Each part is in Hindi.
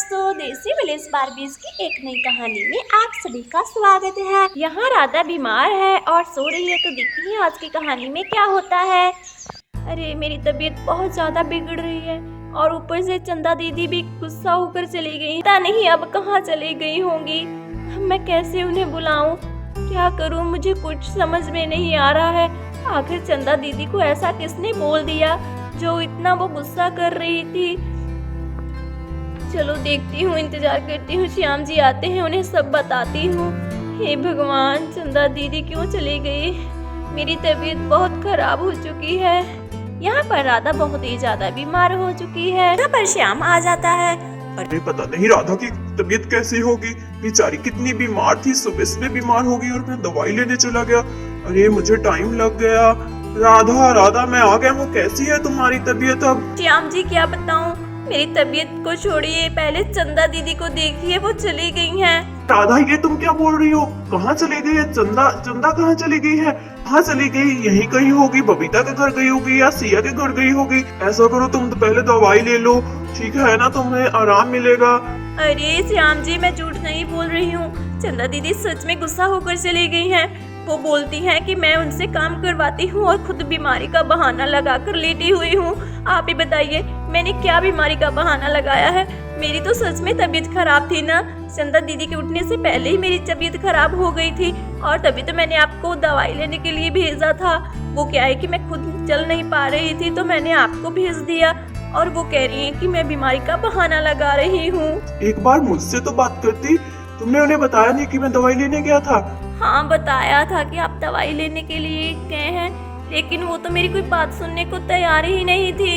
दोस्तों, देसी विलेज बार्बीज की एक नई कहानी में आप सभी का स्वागत है। यहाँ राधा बीमार है और सो रही है, तो देखती हैं आज की कहानी में क्या होता है। अरे मेरी तबीयत बहुत ज्यादा बिगड़ रही है और ऊपर से चंदा दीदी भी गुस्सा होकर चली गई। पता नहीं अब कहाँ चली गई होंगी। मैं कैसे उन्हें बुलाऊं, क्या करूं, मुझे कुछ समझ में नहीं आ रहा है। आखिर चंदा दीदी को ऐसा किसने बोल दिया जो इतना वो गुस्सा कर रही थी। चलो देखती हूँ, इंतजार करती हूँ श्याम जी आते हैं, उन्हें सब बताती हूँ। हे भगवान, चंदा दीदी क्यों चली गई। मेरी तबीयत बहुत खराब हो चुकी है। यहाँ पर राधा बहुत ही ज्यादा बीमार हो चुकी है। यहाँ पर श्याम आ जाता है। अरे पता नहीं राधा की तबीयत कैसी होगी, बेचारी कितनी बीमार थी, सुबह से बीमार हो गई और मैं दवाई लेने चला गया। अरे मुझे टाइम लग गया। राधा राधा मैं आ गया हूँ, कैसी है तुम्हारी तबीयत अब। श्याम जी क्या बताऊँ, मेरी तबीयत को छोड़िए, पहले चंदा दीदी को देखिए, वो चली गई हैं। राधा ये तुम क्या बोल रही हो, कहाँ चली गई है चंदा, चंदा कहाँ चली गई है, कहाँ चली गई, यहीं कहीं होगी, बबीता के घर गई होगी या सिया के घर गई होगी। ऐसा करो तुम तो पहले दवाई ले लो, ठीक है ना, तुम्हें आराम मिलेगा। अरे श्याम जी मैं झूठ नहीं बोल रही हूँ, चंदा दीदी सच में गुस्सा होकर चली गई हैं। वो बोलती हैं कि मैं उनसे काम करवाती हूँ और खुद बीमारी का बहाना लगाकर लेटी हुई हूँ। आप ही बताइए मैंने क्या बीमारी का बहाना लगाया है। मेरी तो सच में तबीयत खराब थी ना, चंदा दीदी के उठने से पहले ही मेरी तबीयत खराब हो गई थी और तभी तो मैंने आपको दवाई लेने के लिए भेजा था। वो क्या है कि मैं खुद चल नहीं पा रही थी तो मैंने आपको भेज दिया और वो कह रही है कि मैं बीमारी का बहाना लगा रही हूँ। एक बार मुझसे तो बात करती, तुमने उन्हें बताया नहीं कि मैं दवाई लेने गया था। हाँ बताया था कि आप दवाई लेने के लिए गए हैं, लेकिन वो तो मेरी कोई बात सुनने को तैयार ही नहीं थी।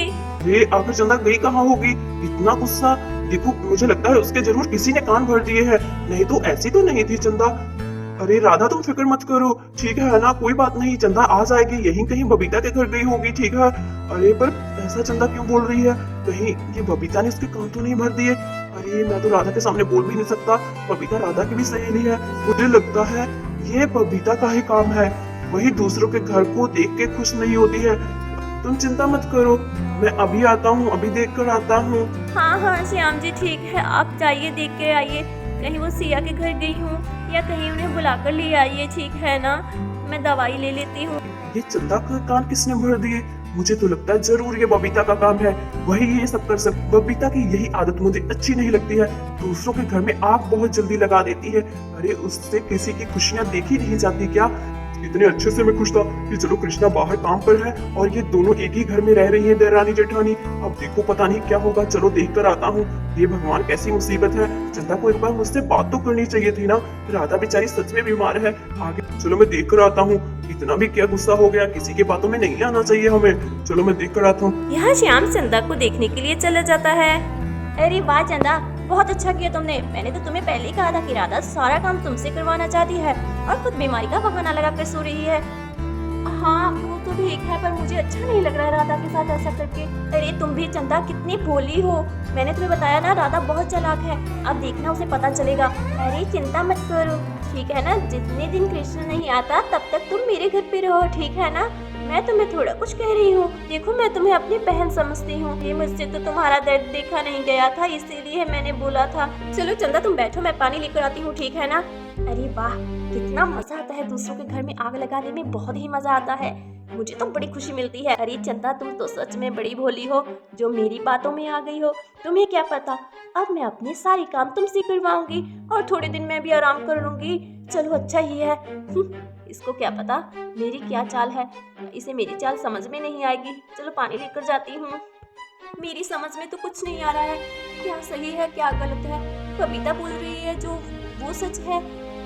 ये आखिर चंदा गई कहाँ होगी, इतना गुस्सा। देखो मुझे लगता है उसके जरूर किसी ने कान भर दिए हैं, नहीं तो ऐसी तो नहीं थी चंदा। अरे राधा तुम फिक्र मत करो, ठीक है ना, कोई बात नहीं, चंदा आ जाएगी, यहीं कहीं बबीता के घर गई होगी, ठीक है। अरे पर ऐसा चंदा क्यों बोल रही है, कहीं ये बबीता ने उसके कान तो नहीं भर दिए। अरे मैं तो राधा के सामने बोल भी नहीं सकता, बबीता राधा की भी सहेली है, मुझे लगता है ये बबीता का ही काम है, वही दूसरों के घर को देख के खुश नहीं होती है। तुम चिंता मत करो, मैं अभी आता हूँ, अभी देख कर आता हूँ। हाँ हाँ श्याम जी ठीक है, आप जाइए देख के आइए, कहीं वो सिया के घर गई हूँ या कहीं उन्हें बुलाकर ले आइए, ठीक है ना। मैं दवाई ले लेती हूँ। ये चंदा का कान किसने भर दिए, मुझे तो लगता है जरूर ये बबीता का काम है, वही ये सब कर सकती। बबीता की यही आदत मुझे अच्छी नहीं लगती है, दूसरों के घर में आग बहुत जल्दी लगा देती है। अरे उससे किसी की खुशियां देखी नहीं जाती क्या। इतने अच्छे से मैं खुश था कि चलो कृष्णा बाहर काम पर है और ये दोनों एक ही घर में रह रही है, देवरानी जेठानी। अब देखो पता नहीं क्या होगा, चलो देख कर आता हूँ। ये भगवान कैसी मुसीबत है, चंदा को एक बार मुझसे बात तो करनी चाहिए थी ना, राधा बेचारी सच में बीमार है। आगे चलो मैं देख कर आता हूँ, इतना भी क्या गुस्सा हो गया, किसी की बातों में नहीं आना चाहिए हमें। चलो मैं देख कर आता हूँ। यहाँ श्याम चंदा को देखने के लिए चला जाता है। अरे वाह चंदा, बहुत अच्छा किया तुमने, मैंने तो तुम्हें पहले ही कहा था कि राधा सारा काम तुमसे करवाना चाहती है और खुद बीमारी का बहाना लगा कर सो रही है। हाँ वो तो ठीक है, पर मुझे अच्छा नहीं लग रहा है राधा के साथ ऐसा करके। अरे तुम भी चंदा कितनी भोली हो, मैंने तुम्हें बताया ना राधा बहुत चालाक है, अब देखना उसे पता चलेगा। अरे चिंता मत करो, ठीक है ना, जितने दिन कृष्ण नहीं आता तब तक तुम मेरे घर पे रहो, ठीक है ना। मैं तुम्हें थोड़ा कुछ कह रही हूँ, देखो मैं तुम्हें अपनी बहन समझती हूँ, ये मुझसे तो तुम्हारा दर्द देखा नहीं गया था, इसीलिए मैंने बोला था। चलो चंदा तुम बैठो, मैं पानी लेकर आती हूँ, ठीक है ना। अरे वाह कितना मजा आता है, दूसरों के घर में आग लगाने में बहुत ही मजा आता है, मुझे तो बड़ी खुशी मिलती है। अरे चंदा तुम तो सच में बड़ी भोली हो, जो मेरी बातों में आ गई हो। तुम्हें क्या पता, अब मैं अपने सारे काम तुमसे करवाऊंगी और थोड़े दिन मैं भी आराम कर लूंगी। चलो अच्छा ही है। इसको क्या पता मेरी क्या चाल है, इसे मेरी चाल समझ में नहीं आएगी। चलो पानी लेकर जाती हूँ। मेरी समझ में तो कुछ नहीं आ रहा है, क्या सही है क्या गलत है। बबीता बोल रही है जो वो सच है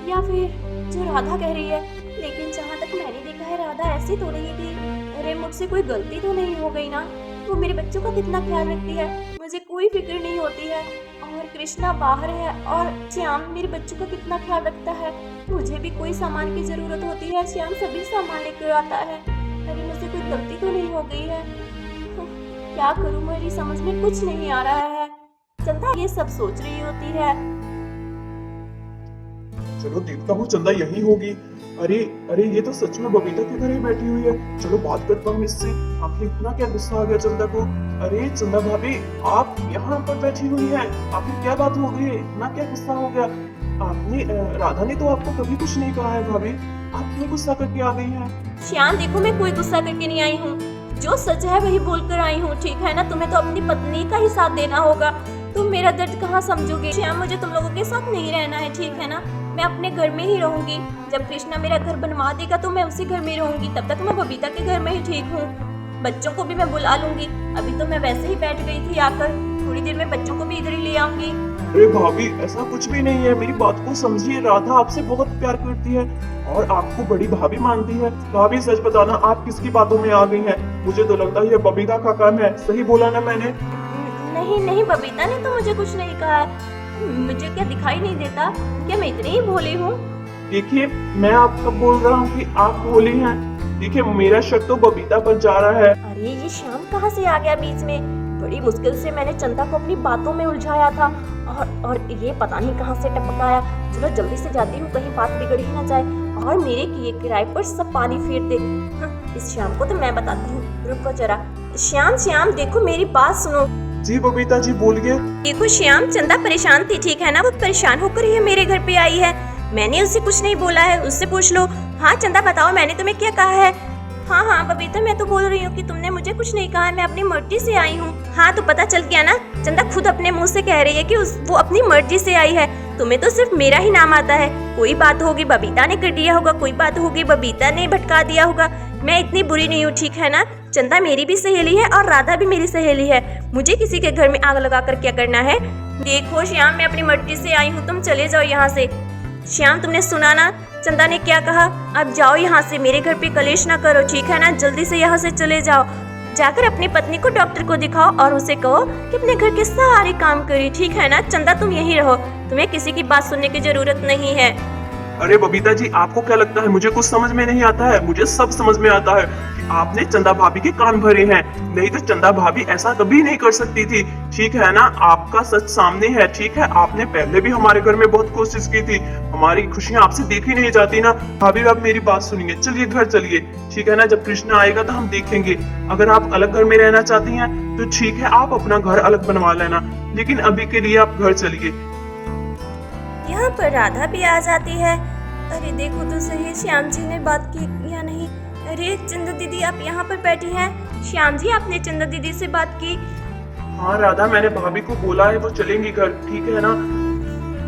या फिर जो राधा कह रही है, लेकिन जहाँ तक मैंने देखा है राधा ऐसी तो नहीं थी। अरे मुझसे कोई गलती तो नहीं हो गई ना, वो मेरे बच्चों का कितना ख्याल रखती है, मुझे कोई फिक्र नहीं होती है। और कृष्णा बाहर है और श्याम मेरे बच्चों का कितना ख्याल रखता है, मुझे भी कोई सामान की जरूरत होती है श्याम सभी सामान लेकर आता है। अरे मुझसे कोई गलती तो नहीं हो गई है, क्या करूं, मेरी समझ में कुछ नहीं आ रहा है। चंदा ये सब सोच रही होती है। चलो देखता हूँ चंदा यही होगी। अरे अरे ये तो सच में बबीता के घर ही बैठी हुई है। चलो बात करता हूँ इससे। आखिर इतना क्या गुस्सा आ गया चंदा को। अरे चंदा भाभी, आप यहाँ पर बैठी हुई हैं, आखिर क्या बात हो गई है, इतना क्या गुस्सा हो गया? आपने राधा ने तो आपको कभी कुछ नहीं कहा है भाभी, आप क्यों गुस्सा करके आ गई हैं? श्याम देखो, मैं कोई गुस्सा करके नहीं आई हूँ, जो सच है वही बोलकर आई हूँ, ठीक है ना। तुम्हें तो अपनी पत्नी का ही साथ देना होगा, तुम मेरा दर्द कहाँ समझोगे। श्याम, मुझे तुम लोगों के साथ नहीं रहना है, ठीक है ना। मैं अपने घर में ही रहूंगी। जब कृष्णा मेरा घर बनवा देगा तो मैं उसी घर में रहूंगी। तब तक मैं बबीता के घर में ही ठीक हूँ। बच्चों को भी मैं बुला लूंगी। अभी तो मैं वैसे ही बैठ गई थी आकर, थोड़ी देर में बच्चों को भी इधर ही ले आऊंगी। अरे भाभी, ऐसा कुछ भी नहीं है, मेरी बात को समझिए। राधा आपसे बहुत प्यार करती है और आपको बड़ी भाभी मानती है। भाभी सच बताना, आप किसकी बातों में आ गई हैं? मुझे तो लगता है ये बबीता का काम है। सही बोला ना मैंने? नहीं नहीं, बबीता ने तो मुझे कुछ नहीं कहा है। मुझे क्या दिखाई नहीं देता क्या मैं इतनी ही भोली हूँ? देखिए, मैं आपको बोल रहा हूँ कि आप भोली हैं। देखिए, मेरा शक तो बबीता पर जा रहा है। अरे ये श्याम कहाँ से आ गया बीच में? बड़ी मुश्किल से मैंने चंदा को अपनी बातों में उलझाया था और ये पता नहीं कहाँ से टपक आया। चलो जल्दी से जाती हूँ, कहीं बात बिगड़ ही ना जाए और मेरे किए किराए पर सब पानी फेर दे। इस श्याम को तो मैं बताती हूँ, रुको जरा। श्याम श्याम देखो, मेरी बात सुनो। जी बबीता जी, बोलिए। देखो श्याम, चंदा परेशान थी, ठीक है ना। वो परेशान होकर ही मेरे घर पे आई है। मैंने उससे कुछ नहीं बोला है, उससे पूछ लो। हाँ चंदा बताओ, मैंने तुम्हें क्या कहा है? हाँ हाँ बबीता, मैं तो बोल रही हूँ कि तुमने मुझे कुछ नहीं कहा है, मैं अपनी मर्जी से आई हूँ। हाँ तो पता चल गया ना, चंदा खुद अपने मुंह से कह रही है कि वो अपनी मर्जी से आई है। तुम्हें तो सिर्फ मेरा ही नाम आता है। कोई बात होगी बबीता ने कर दिया होगा, कोई बात होगी बबीता ने भटका दिया होगा। मैं इतनी बुरी नहीं हूँ, ठीक है ना। चंदा मेरी भी सहेली है और राधा भी मेरी सहेली है। मुझे किसी के घर में आग लगा कर क्या करना है? देखो श्याम, मैं अपनी मर्जी से आई हूँ, तुम चले जाओ यहाँ से। श्याम, तुमने सुना ना चंदा ने क्या कहा? अब जाओ यहाँ से, मेरे घर पे कलेश ना करो, ठीक है ना। जल्दी से यहाँ से चले जाओ। जाकर अपनी पत्नी को डॉक्टर को दिखाओ और उसे कहो कि अपने घर के सारे काम करे, ठीक है ना। चंदा तुम यहीं रहो, तुम्हें किसी की बात सुनने की जरूरत नहीं है। अरे बबीता जी, आपको क्या लगता है मुझे कुछ समझ में नहीं आता है? मुझे सब समझ में आता है कि आपने चंदा भाभी के कान भरे हैं। नहीं तो चंदा भाभी ऐसा कभी नहीं कर सकती थी, ठीक है ना। आपका सच सामने है, ठीक है। आपने पहले भी हमारे घर में बहुत कोशिश की थी, हमारी खुशियां आपसे देखी नहीं जाती ना। भाभी आप मेरी बात सुनिए, चलिए घर चलिए, ठीक है ना। जब कृष्णा आएगा तो हम देखेंगे। अगर आप अलग घर में रहना चाहती हैं तो ठीक है, आप अपना घर अलग बनवा लेना, लेकिन अभी के लिए आप घर चलिए। यहाँ पर राधा भी आ जाती है। अरे देखो तो सही, श्याम जी ने बात की या नहीं। अरे चंदा दीदी, आप यहाँ पर बैठी हैं। श्याम जी, आपने चंदा दीदी से बात की? हाँ राधा, मैंने भाभी को बोला है, वो चलेंगी घर, ठीक है ना।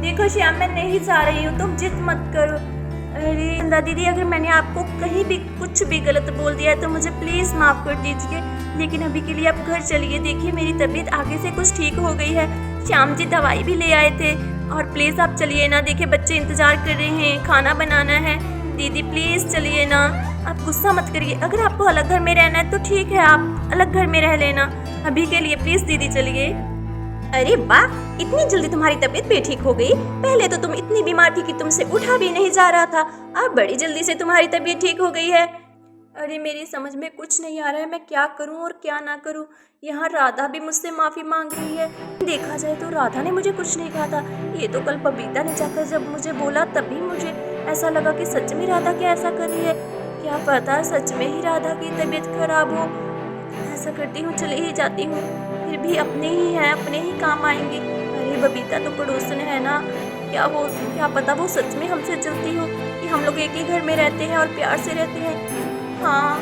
देखो श्याम, मैं नहीं जा रही हूँ, तुम जिद मत करो। अरे चंदा दीदी, अगर मैंने आपको कहीं भी कुछ भी गलत बोल दिया है तो मुझे प्लीज माफ कर दीजिए, लेकिन अभी के लिए आप घर चलिए। देखिए मेरी तबीयत आगे से कुछ ठीक हो गई है। श्याम जी दवाई भी ले आए थे और प्लीज आप चलिए ना। देखिए बच्चे इंतजार कर रहे हैं, खाना बनाना है। दीदी प्लीज चलिए ना, आप गुस्सा मत करिए। अगर आपको अलग घर में रहना है तो ठीक है, आप अलग घर में रह लेना। अभी के लिए प्लीज दीदी चलिए। अरे वाह, इतनी जल्दी तुम्हारी तबीयत भी ठीक हो गई? पहले तो तुम इतनी बीमार थी कि तुमसे उठा भी नहीं जा रहा था, अब बड़ी जल्दी से तुम्हारी तबीयत ठीक हो गई है। अरे मेरी समझ में कुछ नहीं आ रहा है, मैं क्या करूं और क्या ना करूं। यहाँ राधा भी मुझसे माफ़ी मांग रही है। देखा जाए तो राधा ने मुझे कुछ नहीं कहा था, ये तो कल बबीता ने जाकर जब मुझे बोला तभी मुझे ऐसा लगा कि सच में राधा क्या ऐसा कर रही है। क्या पता सच में ही राधा की तबीयत खराब हो। ऐसा करती हूँ, चले ही जाती हूँ, फिर भी अपने ही हैं, अपने ही काम आएंगे। अरे बबीता तो पड़ोसन है ना, क्या पता वो सच में हमसे जलती हो कि हम लोग एक ही घर में रहते हैं और प्यार से रहते हैं। हाँ,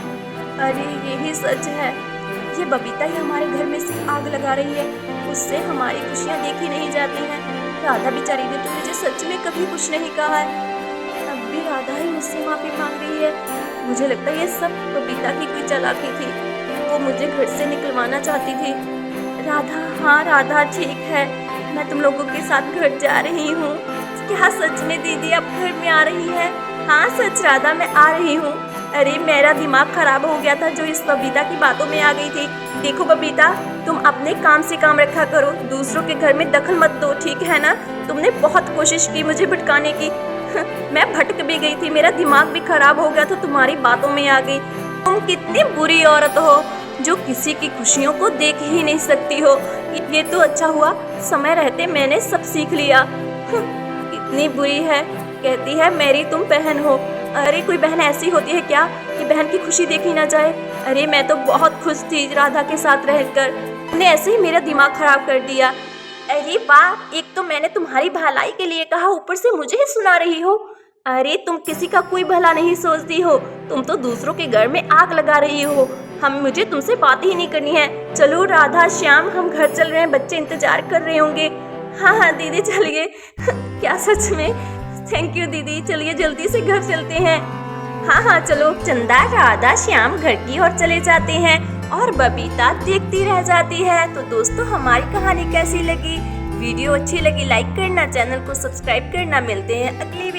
अरे यही सच है, ये बबीता ही हमारे घर में सिर्फ आग लगा रही है, उससे हमारी खुशियाँ देखी नहीं जाती हैं। राधा बेचारी ने तो मुझे सच में कभी कुछ नहीं कहा है, अब भी राधा ही मुझसे माफ़ी मांग रही है। मुझे लगता है ये सब बबीता की कोई चालाकी थी, वो मुझे घर से निकलवाना चाहती थी। राधा, हाँ राधा ठीक है, मैं तुम लोगों के साथ घर जा रही हूँ। क्या सच में दीदी आप घर में आ रही है? हाँ सच राधा, मैं आ रही हूँ। अरे मेरा दिमाग खराब हो गया था जो इस बबीता की बातों में आ गई थी। देखो बबीता, तुम अपने काम से काम रखा करो, दूसरों के घर में दखल मत दो, ठीक है ना। तुमने बहुत कोशिश की मुझे भटकाने की मैं भटक भी गई थी, मेरा दिमाग भी खराब हो गया तो तुम्हारी बातों में आ गई। तुम कितनी बुरी औरत हो जो किसी की खुशियों को देख ही नहीं सकती हो। ये तो अच्छा हुआ समय रहते मैंने सब सीख लिया। कितनी बुरी है, कहती है मेरी तुम बहन हो। अरे कोई बहन ऐसी होती है क्या कि बहन की खुशी देखी ना जाए। अरे मैं तो बहुत खुश थी राधा के साथ रहकर, तुमने ऐसे ही मेरा दिमाग खराब कर दिया। अरे वाह, एक तो मैंने तुम्हारी भलाई के लिए कहा, ऊपर से मुझे ही सुना रही हो। अरे तुम किसी का कोई भला नहीं सोचती हो, तुम तो दूसरों के घर में आग लगा रही हो। मुझे तुमसे बात ही नहीं करनी है। चलो राधा श्याम, हम घर चल रहे हैं, बच्चे इंतजार कर रहे होंगे। हाँ हाँ दीदी चलिए। क्या सच में? थैंक यू दीदी, चलिए जल्दी से घर चलते हैं। हाँ हाँ चलो। चंदा राधा श्याम घर की ओर चले जाते हैं और बबीता देखती रह जाती है। तो दोस्तों हमारी कहानी कैसी लगी? वीडियो अच्छी लगी लाइक करना, चैनल को सब्सक्राइब करना। मिलते हैं अगली